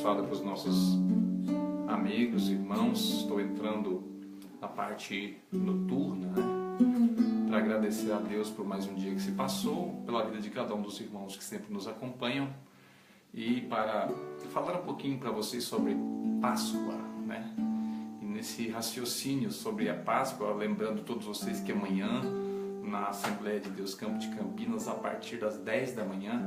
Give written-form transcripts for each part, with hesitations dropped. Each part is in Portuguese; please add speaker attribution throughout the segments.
Speaker 1: abençoada para os nossos amigos, irmãos. Estou entrando na parte noturna, para agradecer a Deus por mais um dia que se passou, pela vida de cada um dos irmãos que sempre nos acompanham e para falar um pouquinho para vocês sobre Páscoa, E nesse raciocínio sobre a Páscoa, lembrando todos vocês que amanhã, na Assembleia de Deus Campo de Campinas, a partir das 10 da manhã,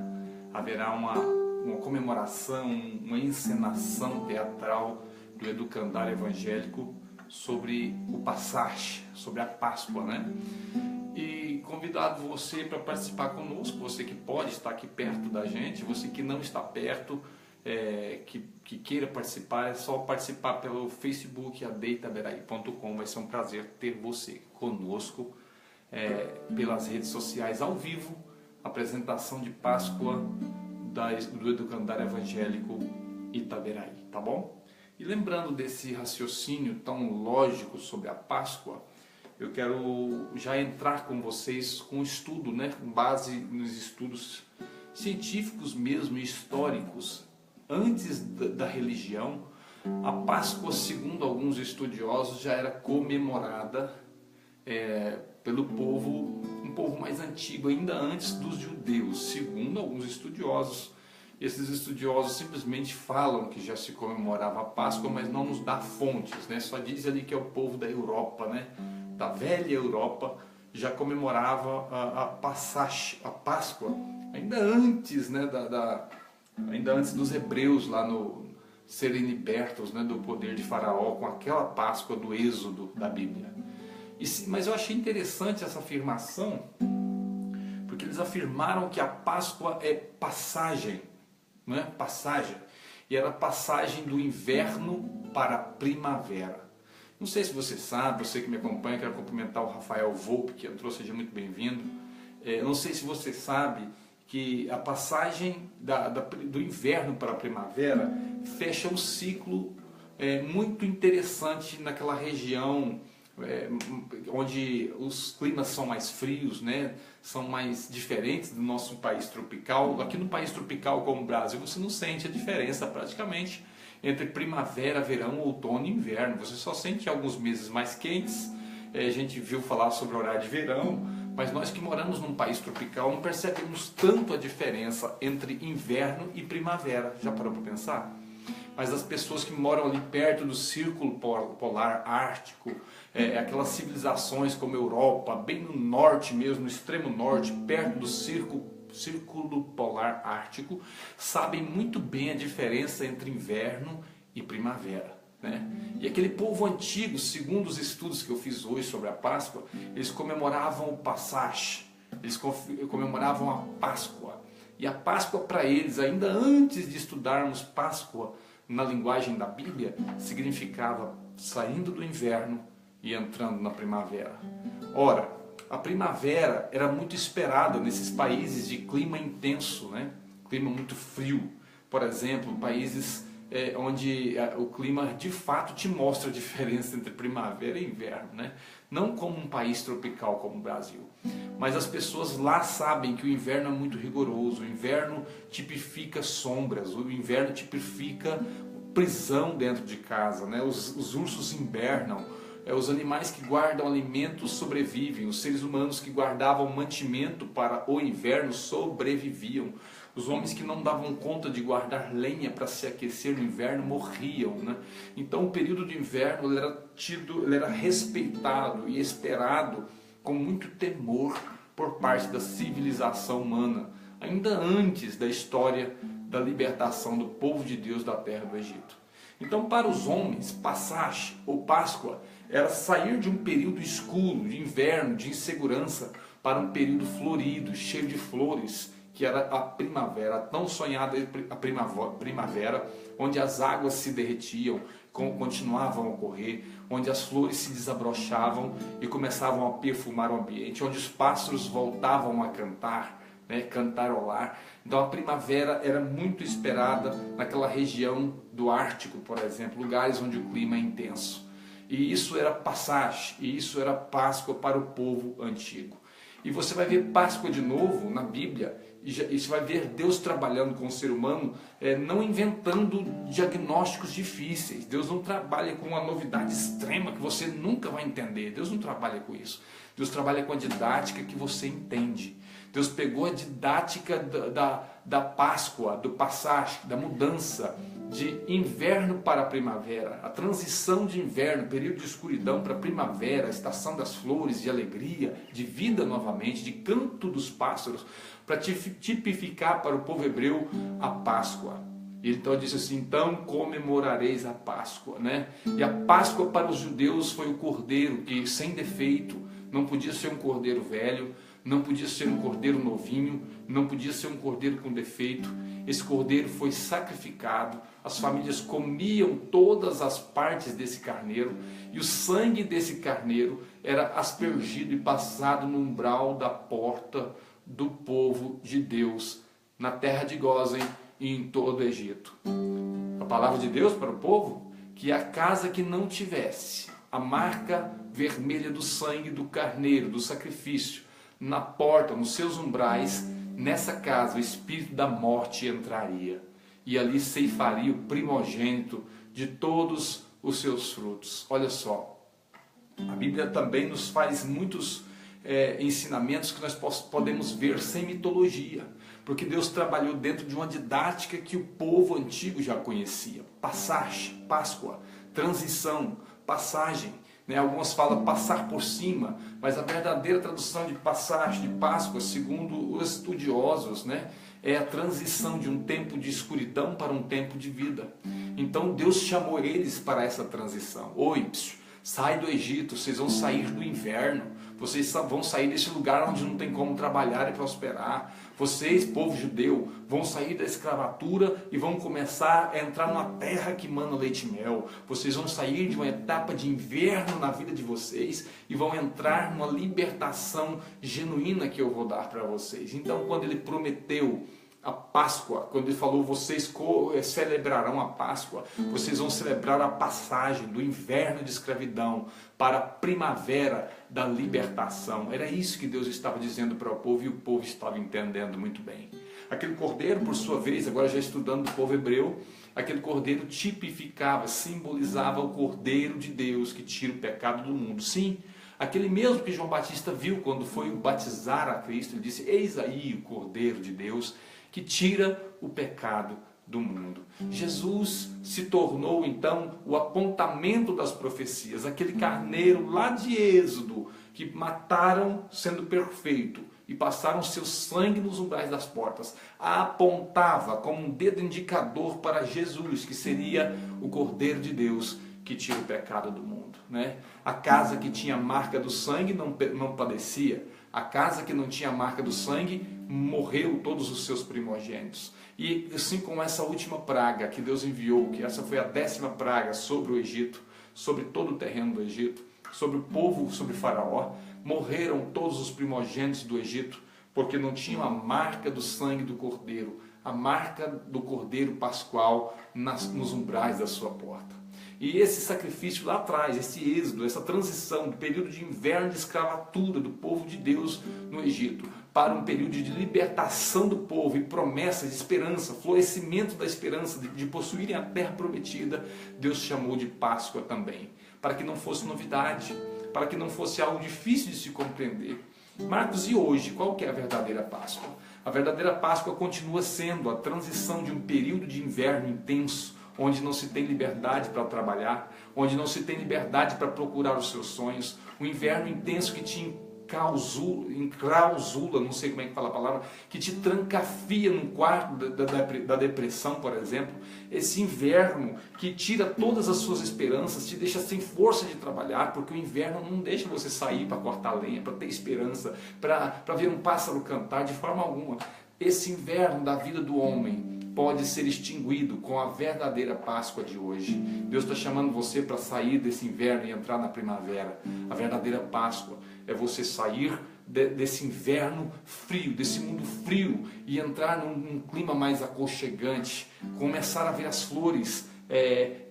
Speaker 1: haverá uma comemoração, uma encenação teatral do Educandário Evangélico sobre o Passage, sobre a Páscoa, E convidado você para participar conosco, você que pode estar aqui perto da gente, você que não está perto, que queira participar, é só participar pelo Facebook, adeitaberaí.com. Vai ser um prazer ter você conosco pelas redes sociais ao vivo, apresentação de Páscoa do Educandário Evangélico Itaberaí, tá bom? E lembrando desse raciocínio tão lógico sobre a Páscoa, eu quero já entrar com vocês com um estudo, com base nos estudos científicos mesmo, históricos. Antes da religião, a Páscoa, segundo alguns estudiosos, já era comemorada pelo povo, um povo mais antigo, ainda antes dos judeus, segundo alguns estudiosos. Esses estudiosos simplesmente falam que já se comemorava a Páscoa, mas não nos dá fontes, Só diz ali que é o povo da Europa, Da velha Europa, já comemorava a Páscoa, ainda antes, ainda antes dos hebreus lá serem libertos, do poder de Faraó, com aquela Páscoa do Êxodo da Bíblia. Mas eu achei interessante essa afirmação, porque eles afirmaram que a Páscoa é passagem, passagem, e era passagem do inverno para a primavera. Não sei se você sabe, você que me acompanha, quero cumprimentar o Rafael Volpe, que entrou, seja muito bem-vindo. Não sei se você sabe que a passagem do inverno para a primavera fecha um ciclo muito interessante naquela região onde os climas são mais frios, são mais diferentes do nosso país tropical. Aqui no país tropical como o Brasil, você não sente a diferença praticamente entre primavera, verão, outono e inverno. Você só sente alguns meses mais quentes. A gente viu falar sobre o horário de verão, mas nós que moramos num país tropical não percebemos tanto a diferença entre inverno e primavera. Já parou para pensar? Mas as pessoas que moram ali perto do Círculo Polar Ártico, aquelas civilizações como a Europa, bem no norte mesmo, no extremo norte, perto do Círculo Polar Ártico, sabem muito bem a diferença entre inverno e primavera. E aquele povo antigo, segundo os estudos que eu fiz hoje sobre a Páscoa, eles comemoravam o Passage, eles comemoravam a Páscoa. E a Páscoa para eles, ainda antes de estudarmos Páscoa na linguagem da Bíblia, significava saindo do inverno e entrando na primavera. Ora, a primavera era muito esperada nesses países de clima intenso, clima muito frio. Por exemplo, países onde o clima de fato te mostra a diferença entre primavera e inverno, Não como um país tropical como o Brasil. Mas as pessoas lá sabem que o inverno é muito rigoroso, o inverno tipifica sombras, o inverno tipifica prisão dentro de casa, Os ursos hibernam, os animais que guardam alimentos sobrevivem, os seres humanos que guardavam mantimento para o inverno sobreviviam. Os homens que não davam conta de guardar lenha para se aquecer no inverno morriam. Então o período de inverno ele era respeitado e esperado com muito temor por parte da civilização humana, ainda antes da história da libertação do povo de Deus da terra do Egito. Então para os homens, Passage ou Páscoa era sair de um período escuro, de inverno, de insegurança, para um período florido, cheio de flores, que era a primavera, a tão sonhada primavera, onde as águas se derretiam, continuavam a correr, onde as flores se desabrochavam e começavam a perfumar o ambiente, onde os pássaros voltavam a cantar, cantarolar. Então a primavera era muito esperada naquela região do Ártico, por exemplo, lugares onde o clima é intenso. E isso era Passage, e isso era Páscoa para o povo antigo. E você vai ver Páscoa de novo na Bíblia, e você vai ver Deus trabalhando com o ser humano, não inventando diagnósticos difíceis. Deus não trabalha com uma novidade extrema que você nunca vai entender. Deus não trabalha com isso. Deus trabalha com a didática que você entende. Deus pegou a didática da Páscoa, do passagem, da mudança de inverno para a primavera, a transição de inverno, período de escuridão para a primavera, a estação das flores, de alegria, de vida novamente, de canto dos pássaros, para tipificar para o povo hebreu a Páscoa. Ele então disse assim: então comemorareis a Páscoa, né? E a Páscoa para os judeus foi o cordeiro, que sem defeito, não podia ser um cordeiro velho, não podia ser um cordeiro novinho, não podia ser um cordeiro com defeito. Esse cordeiro foi sacrificado, as famílias comiam todas as partes desse carneiro, e o sangue desse carneiro era aspergido e passado no umbral da porta do povo de Deus, na terra de Gósen e em todo o Egito. A palavra de Deus para o povo, que a casa que não tivesse a marca vermelha do sangue do carneiro, do sacrifício, na porta, nos seus umbrais, nessa casa o espírito da morte entraria, e ali ceifaria o primogênito de todos os seus frutos. Olha só, a Bíblia também nos faz muitos ensinamentos que nós podemos ver sem mitologia, porque Deus trabalhou dentro de uma didática que o povo antigo já conhecia. Passagem, Páscoa, transição, passagem, né? Algumas falam passar por cima, mas a verdadeira tradução de passagem, de Páscoa, segundo os estudiosos, né, é a transição de um tempo de escuridão para um tempo de vida. Então Deus chamou eles para essa transição. Oi, sai do Egito, vocês vão sair do inverno, vocês vão sair desse lugar onde não tem como trabalhar e prosperar. Vocês, povo judeu, vão sair da escravatura e vão começar a entrar numa terra que mana leite e mel. Vocês vão sair de uma etapa de inverno na vida de vocês e vão entrar numa libertação genuína que eu vou dar para vocês. Então, quando ele prometeu a Páscoa, quando ele falou, vocês celebrarão a Páscoa, vocês vão celebrar a passagem do inverno de escravidão para a primavera da libertação. Era isso que Deus estava dizendo para o povo, e o povo estava entendendo muito bem. Aquele cordeiro, por sua vez, agora já estudando o povo hebreu, aquele cordeiro tipificava, simbolizava o cordeiro de Deus que tira o pecado do mundo. Sim, aquele mesmo que João Batista viu quando foi batizar a Cristo, ele disse: eis aí o cordeiro de Deus que tira o pecado do mundo. Jesus se tornou então o apontamento das profecias, aquele carneiro lá de Êxodo, que mataram sendo perfeito e passaram seu sangue nos umbrais das portas, apontava como um dedo indicador para Jesus, que seria o Cordeiro de Deus que tira o pecado do mundo, né? A casa que tinha a marca do sangue não padecia. A casa que não tinha a marca do sangue, morreu todos os seus primogênitos. E assim como essa última praga que Deus enviou, que essa foi a 10ª praga sobre o Egito, sobre todo o terreno do Egito, sobre o povo, sobre Faraó, morreram todos os primogênitos do Egito, porque não tinham a marca do sangue do Cordeiro, a marca do Cordeiro Pascual nos umbrais da sua porta. E esse sacrifício lá atrás, esse êxodo, essa transição do período de inverno de escravatura do povo de Deus no Egito para um período de libertação do povo e promessa de esperança, florescimento da esperança de possuírem a terra prometida, Deus chamou de Páscoa também, para que não fosse novidade, para que não fosse algo difícil de se compreender. Marcos, e hoje, qual que é a verdadeira Páscoa? A verdadeira Páscoa continua sendo a transição de um período de inverno intenso, onde não se tem liberdade para trabalhar, onde não se tem liberdade para procurar os seus sonhos, um inverno intenso que te enclausula, não sei como é que fala a palavra, que te trancafia no quarto da depressão, por exemplo, esse inverno que tira todas as suas esperanças, te deixa sem força de trabalhar, porque o inverno não deixa você sair para cortar lenha, para ter esperança, para ver um pássaro cantar, de forma alguma. Esse inverno da vida do homem pode ser extinguido com a verdadeira Páscoa de hoje. Deus está chamando você para sair desse inverno e entrar na primavera. A verdadeira Páscoa é você sair desse inverno frio, desse mundo frio, e entrar num clima mais aconchegante, começar a ver as flores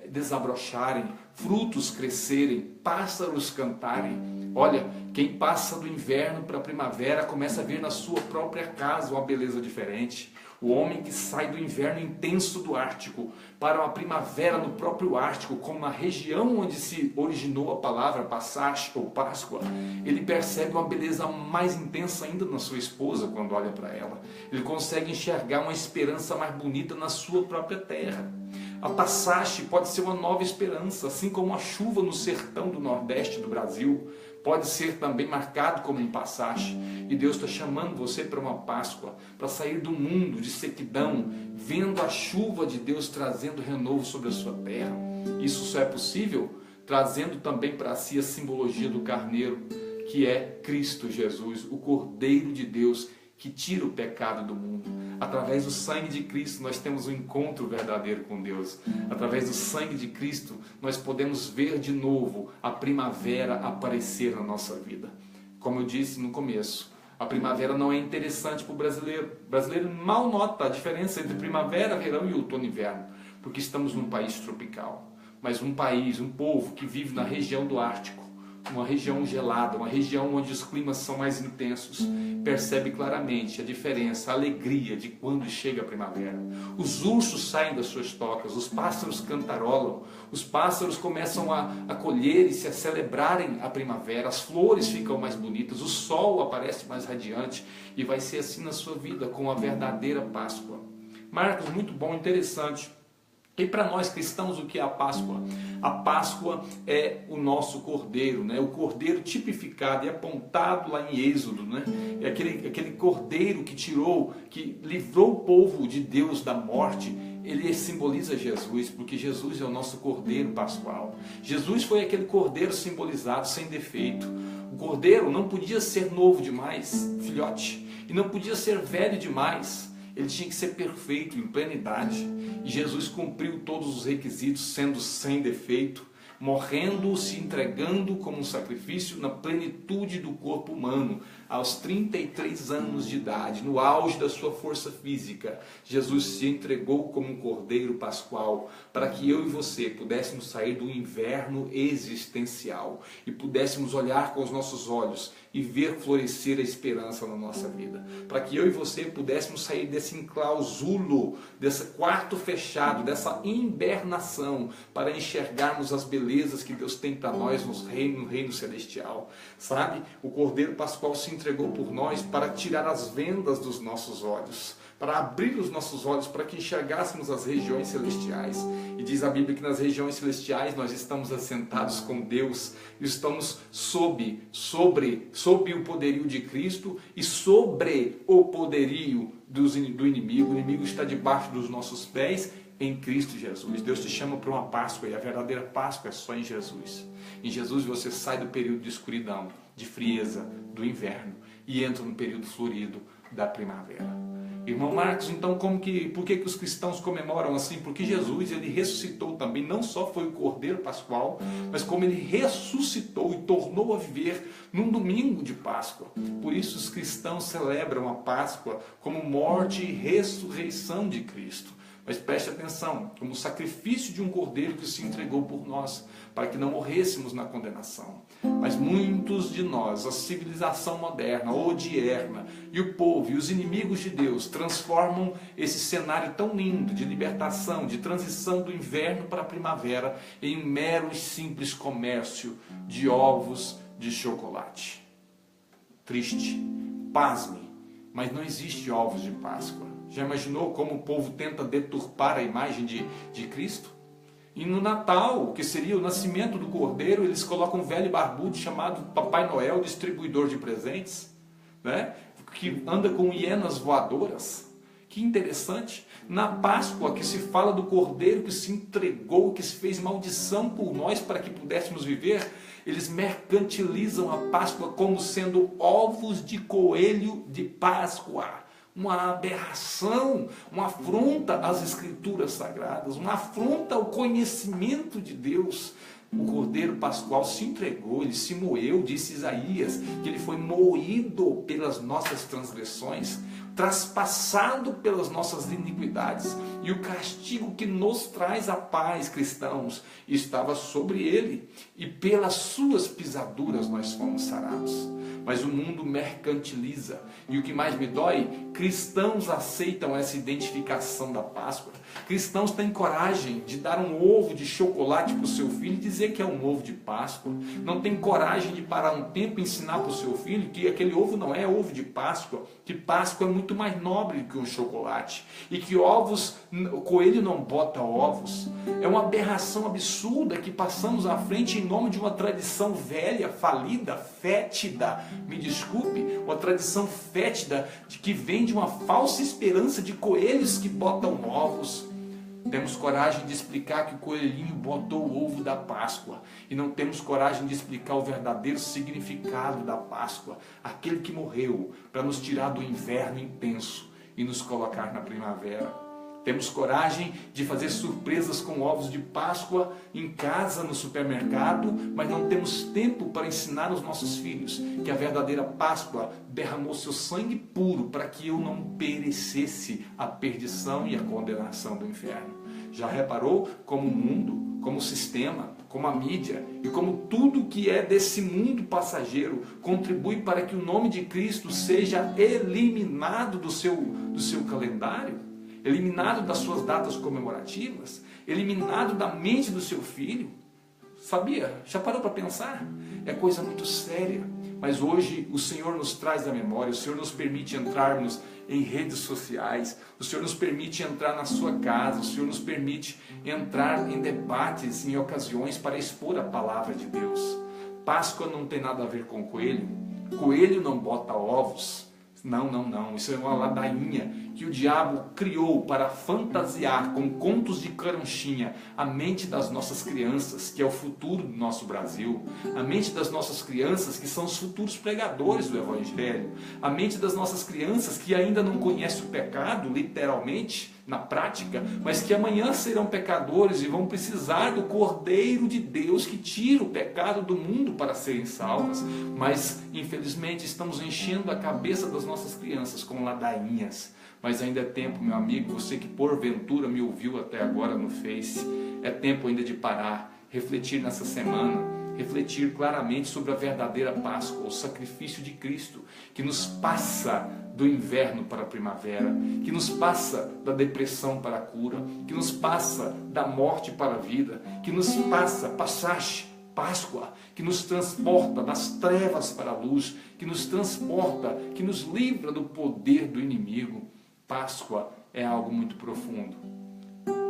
Speaker 1: desabrocharem, frutos crescerem, pássaros cantarem, Olha, quem passa do inverno para a primavera começa a ver na sua própria casa uma beleza diferente. O homem que sai do inverno intenso do Ártico para uma primavera no próprio Ártico, como na região onde se originou a palavra Passach ou Páscoa, ele percebe uma beleza mais intensa ainda na sua esposa quando olha para ela. Ele consegue enxergar uma esperança mais bonita na sua própria terra. A Passach pode ser uma nova esperança, assim como a chuva no sertão do Nordeste do Brasil pode ser também marcado como um Passach. E Deus está chamando você para uma Páscoa, para sair do mundo de sequidão, vendo a chuva de Deus trazendo renovo sobre a sua terra. Isso só é possível trazendo também para si a simbologia do carneiro, que é Cristo Jesus, o Cordeiro de Deus, que tira o pecado do mundo. Através do sangue de Cristo nós temos um encontro verdadeiro com Deus. Através do sangue de Cristo nós podemos ver de novo a primavera aparecer na nossa vida. Como eu disse no começo, a primavera não é interessante para o brasileiro. O brasileiro mal nota a diferença entre primavera, verão e outono e inverno, porque estamos num país tropical. Mas um país, um povo que vive na região do Ártico, uma região gelada, uma região onde os climas são mais intensos, percebe claramente a diferença, a alegria de quando chega a primavera. Os ursos saem das suas tocas, os pássaros cantarolam, os pássaros começam a colher e se a celebrarem a primavera, as flores ficam mais bonitas, o sol aparece mais radiante, e vai ser assim na sua vida, com a verdadeira Páscoa. Marcos, muito bom, interessante. E para nós cristãos, o que é a Páscoa? A Páscoa é o nosso cordeiro, né? O cordeiro tipificado e apontado lá em Êxodo, né? É aquele cordeiro que livrou o povo de Deus da morte. Ele simboliza Jesus, porque Jesus é o nosso cordeiro pascual. Jesus foi aquele cordeiro simbolizado, sem defeito. O cordeiro não podia ser novo demais, filhote, e não podia ser velho demais. Ele tinha que ser perfeito, em plenidade. E Jesus cumpriu todos os requisitos, sendo sem defeito, morrendo, se entregando como um sacrifício na plenitude do corpo humano, aos 33 anos de idade, no auge da sua força física. Jesus se entregou como um cordeiro pascual, para que eu e você pudéssemos sair do inverno existencial e pudéssemos olhar com os nossos olhos e ver florescer a esperança na nossa vida, para que eu e você pudéssemos sair desse enclausulo, desse quarto fechado, dessa hibernação, para enxergarmos as belezas que Deus tem para nós no reino celestial. Sabe, o Cordeiro Pascual se entregou por nós para tirar as vendas dos nossos olhos, para abrir os nossos olhos, para que enxergássemos as regiões celestiais. E diz a Bíblia que nas regiões celestiais nós estamos assentados com Deus, estamos sob o poderio de Cristo e sobre o poderio do inimigo. O inimigo está debaixo dos nossos pés em Cristo Jesus. Deus te chama para uma Páscoa, e a verdadeira Páscoa é só em Jesus. Em Jesus você sai do período de escuridão, de frieza, do inverno, e entra no período florido da primavera. Irmão Marcos, então por que os cristãos comemoram assim? Porque Jesus, ele ressuscitou também, não só foi o Cordeiro Pascual, mas como ele ressuscitou e tornou a viver num domingo de Páscoa. Por isso os cristãos celebram a Páscoa como morte e ressurreição de Cristo. Mas preste atenção, como sacrifício de um cordeiro que se entregou por nós, para que não morrêssemos na condenação. Mas muitos de nós, a civilização moderna, odierna, e o povo e os inimigos de Deus transformam esse cenário tão lindo de libertação, de transição do inverno para a primavera, em um mero e simples comércio de ovos de chocolate. Triste, pasme, mas não existe ovos de Páscoa. Já imaginou como o povo tenta deturpar a imagem de Cristo? E no Natal, que seria o nascimento do Cordeiro, eles colocam um velho barbudo chamado Papai Noel, distribuidor de presentes, né? Que anda com hienas voadoras. Que interessante. Na Páscoa, que se fala do Cordeiro que se entregou, que se fez maldição por nós para que pudéssemos viver, eles mercantilizam a Páscoa como sendo ovos de coelho de Páscoa. Uma aberração, uma afronta às Escrituras Sagradas, uma afronta ao conhecimento de Deus. O Cordeiro Pascual se entregou, ele se moeu, disse Isaías, que ele foi moído pelas nossas transgressões, traspassado pelas nossas iniquidades, e o castigo que nos traz a paz, cristãos, estava sobre ele, e pelas suas pisaduras nós fomos sarados. Mas o mundo mercantiliza, e o que mais me dói, cristãos aceitam essa identificação da Páscoa. Cristãos têm coragem de dar um ovo de chocolate para o seu filho e dizer que é um ovo de Páscoa. Não tem coragem de parar um tempo e ensinar para o seu filho que aquele ovo não é ovo de Páscoa, que Páscoa é muito mais nobre que um chocolate, e que o coelho não bota ovos. É uma aberração absurda que passamos à frente em nome de uma tradição velha, falida, fétida, me desculpe, uma tradição fétida que vem de uma falsa esperança de coelhos que botam ovos. Temos coragem de explicar que o coelhinho botou o ovo da Páscoa, e não temos coragem de explicar o verdadeiro significado da Páscoa, aquele que morreu para nos tirar do inverno intenso e nos colocar na primavera. Temos coragem de fazer surpresas com ovos de Páscoa em casa, no supermercado, mas não temos tempo para ensinar aos nossos filhos que a verdadeira Páscoa derramou seu sangue puro para que eu não perecesse a perdição e a condenação do inferno. Já reparou como o mundo, como o sistema, como a mídia e como tudo que é desse mundo passageiro contribui para que o nome de Cristo seja eliminado do seu calendário? Eliminado das suas datas comemorativas, eliminado da mente do seu filho? Sabia? Já parou para pensar? É coisa muito séria. Mas hoje o Senhor nos traz à memória, o Senhor nos permite entrarmos em redes sociais, o Senhor nos permite entrar na sua casa, o Senhor nos permite entrar em debates, em ocasiões para expor a palavra de Deus. Páscoa não tem nada a ver com coelho, coelho não bota ovos. Não, isso é uma ladainha que o diabo criou para fantasiar com contos de caronchinha a mente das nossas crianças, que é o futuro do nosso Brasil, a mente das nossas crianças, que são os futuros pregadores do Evangelho, a mente das nossas crianças que ainda não conhecem o pecado, literalmente, na prática, mas que amanhã serão pecadores e vão precisar do Cordeiro de Deus que tira o pecado do mundo para serem salvas. Mas, infelizmente, estamos enchendo a cabeça das nossas crianças com ladainhas. Mas ainda é tempo, meu amigo, você que porventura me ouviu até agora no Face, é tempo ainda de parar, refletir nessa semana, refletir claramente sobre a verdadeira Páscoa, o sacrifício de Cristo, que nos passa do inverno para a primavera, que nos passa da depressão para a cura, que nos passa da morte para a vida, que nos passa, Páscoa, que nos transporta das trevas para a luz, que nos transporta, que nos livra do poder do inimigo. Páscoa é algo muito profundo.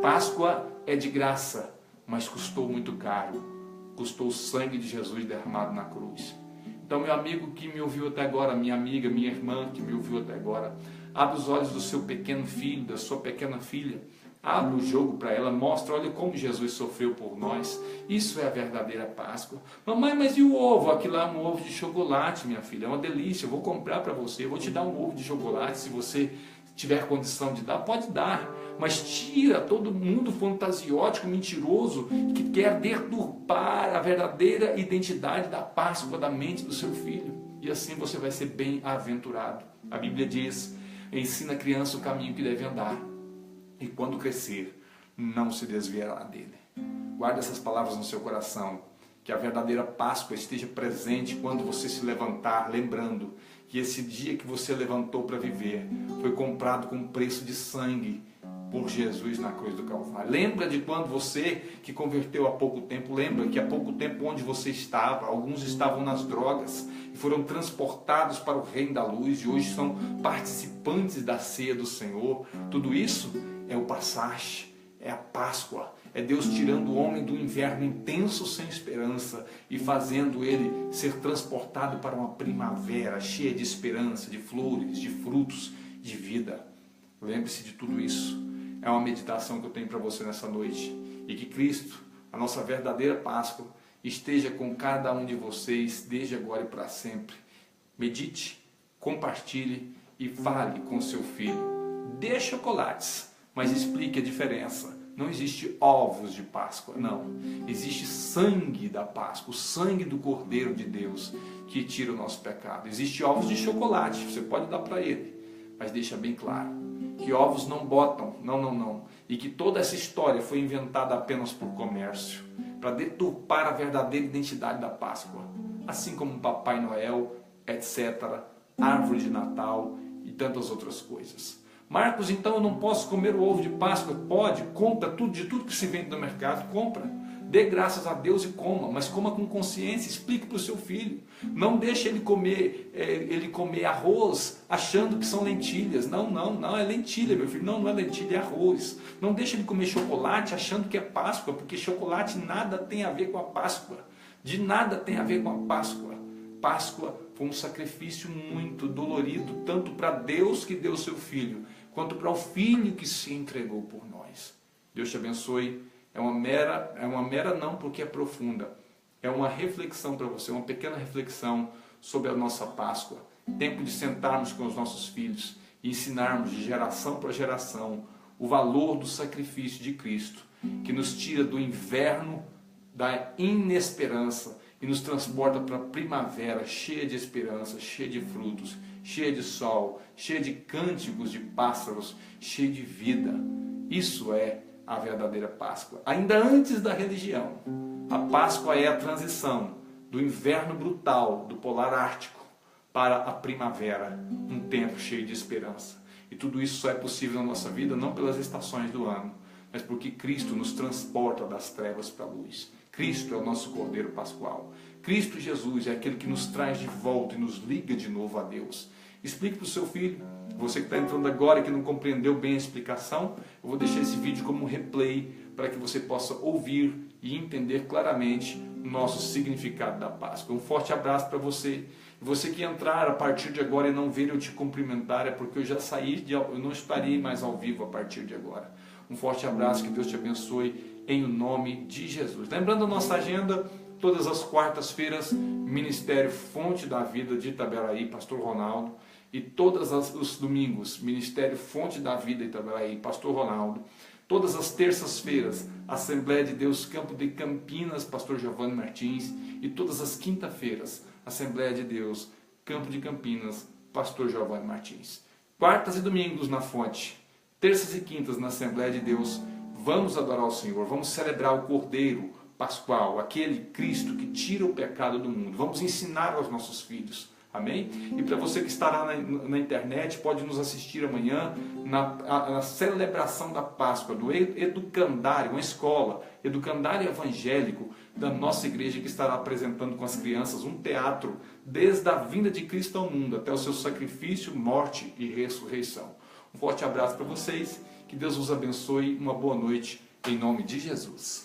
Speaker 1: Páscoa é de graça, mas custou muito caro. Custou o sangue de Jesus derramado na cruz. Então, meu amigo que me ouviu até agora, minha amiga, minha irmã que me ouviu até agora, abre os olhos do seu pequeno filho, da sua pequena filha, abre o jogo para ela, mostra, olha como Jesus sofreu por nós. Isso é a verdadeira Páscoa. Mamãe, mas e o ovo? Aquilo é um ovo de chocolate, minha filha, é uma delícia, eu vou comprar para você, eu vou te dar um ovo de chocolate, se você tiver condição de dar, pode dar. Mas tira todo mundo fantasiótico, mentiroso, que quer deturpar a verdadeira identidade da Páscoa da mente do seu filho. E assim você vai ser bem-aventurado. A Bíblia diz, ensina a criança o caminho que deve andar, e quando crescer, não se desviará dele. Guarde essas palavras no seu coração, que a verdadeira Páscoa esteja presente quando você se levantar, lembrando que esse dia que você levantou para viver foi comprado com um preço de sangue por Jesus na cruz do Calvário. Lembra de quando você que converteu há pouco tempo, lembra que há pouco tempo onde você estava, alguns estavam nas drogas e foram transportados para o reino da luz e hoje são participantes da ceia do Senhor. Tudo isso é o Passage, é a Páscoa, é Deus tirando o homem do inverno intenso sem esperança e fazendo ele ser transportado para uma primavera cheia de esperança, de flores, de frutos, de vida. Lembre-se de tudo isso. É uma meditação que eu tenho para você nessa noite. E que Cristo, a nossa verdadeira Páscoa, esteja com cada um de vocês, desde agora e para sempre. Medite, compartilhe e fale com seu filho. Dê chocolates, mas explique a diferença Não existe ovos de Páscoa, não. Existe sangue da Páscoa, o sangue do Cordeiro de Deus que tira o nosso pecado. Existe ovos de chocolate, você pode dar para ele, mas deixa bem claro que ovos não botam, não. E que toda essa história foi inventada apenas por comércio, para deturpar a verdadeira identidade da Páscoa. Assim como Papai Noel, etc., árvore de Natal e tantas outras coisas. Marcos, então eu não posso comer o ovo de Páscoa? Pode, compra tudo, de tudo que se vende no mercado, compra. Dê graças a Deus e coma, mas coma com consciência, explique para o seu filho. Não deixe ele comer arroz achando que são lentilhas. Não, é lentilha, meu filho. Não é lentilha, é arroz. Não deixe ele comer chocolate achando que é Páscoa, porque chocolate nada tem a ver com a Páscoa. De nada tem a ver com a Páscoa. Páscoa foi um sacrifício muito dolorido, tanto para Deus que deu seu Filho, quanto para o Filho que se entregou por nós. Deus te abençoe. É uma mera não, porque é profunda. É uma reflexão para você, uma pequena reflexão sobre a nossa Páscoa. Tempo de sentarmos com os nossos filhos e ensinarmos de geração para geração o valor do sacrifício de Cristo, que nos tira do inverno da inesperança e nos transporta para a primavera cheia de esperança, cheia de frutos, cheia de sol, cheia de cânticos de pássaros, cheia de vida. Isso é a verdadeira Páscoa. Ainda antes da religião, a Páscoa é a transição do inverno brutal do polar ártico para a primavera, um tempo cheio de esperança. E tudo isso só é possível na nossa vida não pelas estações do ano, mas porque Cristo nos transporta das trevas para a luz. Cristo é o nosso Cordeiro Pascual. Cristo Jesus é aquele que nos traz de volta e nos liga de novo a Deus. Explique para o seu filho. Você que está entrando agora e que não compreendeu bem a explicação, eu vou deixar esse vídeo como um replay para que você possa ouvir e entender claramente o nosso significado da Páscoa. Um forte abraço para você. Você que entrar a partir de agora e não ver eu te cumprimentar, é porque eu já saí, eu não estarei mais ao vivo a partir de agora. Um forte abraço, que Deus te abençoe em o nome de Jesus. Lembrando a nossa agenda, todas as quartas-feiras, Ministério Fonte da Vida de Itaberaí, Pastor Ronaldo. E todos os domingos, Ministério Fonte da Vida Itaberaí, Pastor Ronaldo. Todas as terças-feiras, Assembleia de Deus Campo de Campinas, Pastor Giovanni Martins. E todas as quinta-feiras, Assembleia de Deus Campo de Campinas, Pastor Giovanni Martins. Quartas e domingos na Fonte, terças e quintas na Assembleia de Deus, vamos adorar o Senhor, vamos celebrar o Cordeiro Pascual, aquele Cristo que tira o pecado do mundo. Vamos ensinar aos nossos filhos. Amém? E para você que estará na internet, pode nos assistir amanhã na celebração da Páscoa, do Educandário, uma escola, Educandário Evangélico da nossa igreja, que estará apresentando com as crianças um teatro desde a vinda de Cristo ao mundo até o seu sacrifício, morte e ressurreição. Um forte abraço para vocês, que Deus os abençoe, uma boa noite, em nome de Jesus.